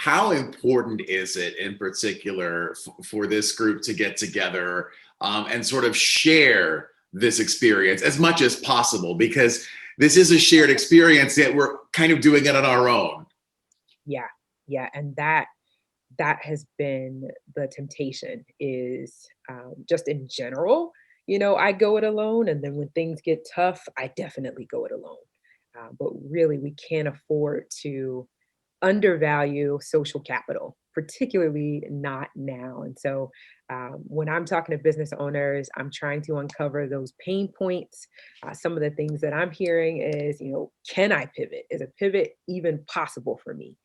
how important is it in particular for this group to get together and sort of share this experience as much as possible? Because this is a shared experience, yet we're kind of doing it on our own. Yeah, yeah, and that has been the temptation is, just in general, I go it alone, and then when things get tough, I definitely go it alone. But really, we can't afford to undervalue social capital, particularly not now. And so, when I'm talking to business owners, I'm trying to uncover those pain points. Some of the things that I'm hearing is, can I pivot? Is a pivot even possible for me?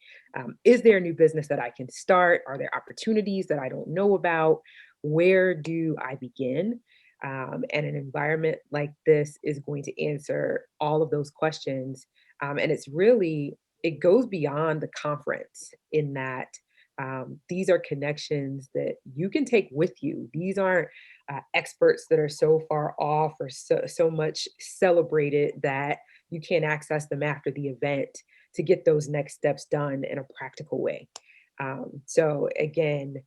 Is there a new business that I can start? Are there opportunities that I don't know about? Where do I begin? And an environment like this is going to answer all of those questions. And it goes beyond the conference in that these are connections that you can take with you. These aren't experts that are so far off or so much celebrated that you can't access them after the event to get those next steps done in a practical way. So again,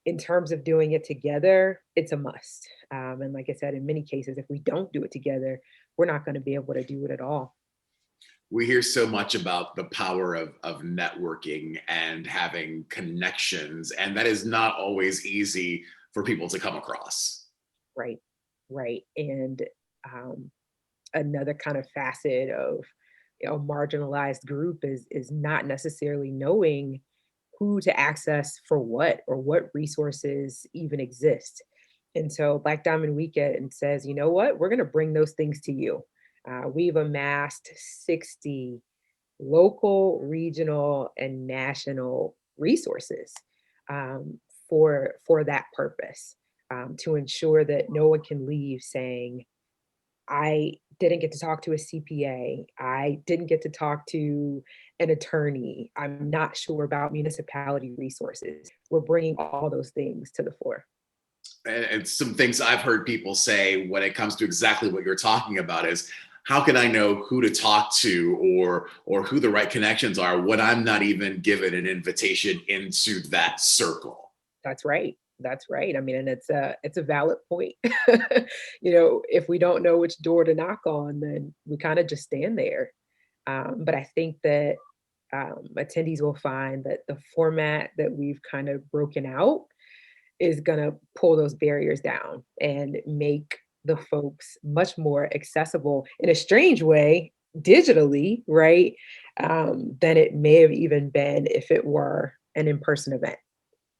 in terms of doing it together, it's a must. And like I said, in many cases, if we don't do it together, we're not going to be able to do it at all. We hear so much about the power of networking and having connections, and that is not always easy for people to come across. Right, right. And um, another kind of facet of marginalized group is not necessarily knowing who to access for what or what resources even exist. And so Black Diamond Weekend says, you know what, we're going to bring those things to you. We've amassed 60 local, regional, and national resources um, for that purpose, to ensure that no one can leave saying, I didn't get to talk to a CPA. I didn't get to talk to an attorney. I'm not sure about municipality resources. We're bringing all those things to the fore. And some things I've heard people say when it comes to exactly what you're talking about is, how can I know who to talk to or who the right connections are when I'm not even given an invitation into that circle? That's right. That's right. I mean, and it's a valid point. If we don't know which door to knock on, then we kind of just stand there. But I think that attendees will find that the format that we've kind of broken out is going to pull those barriers down and make the folks much more accessible in a strange way, digitally, right? Than it may have even been if it were an in person event.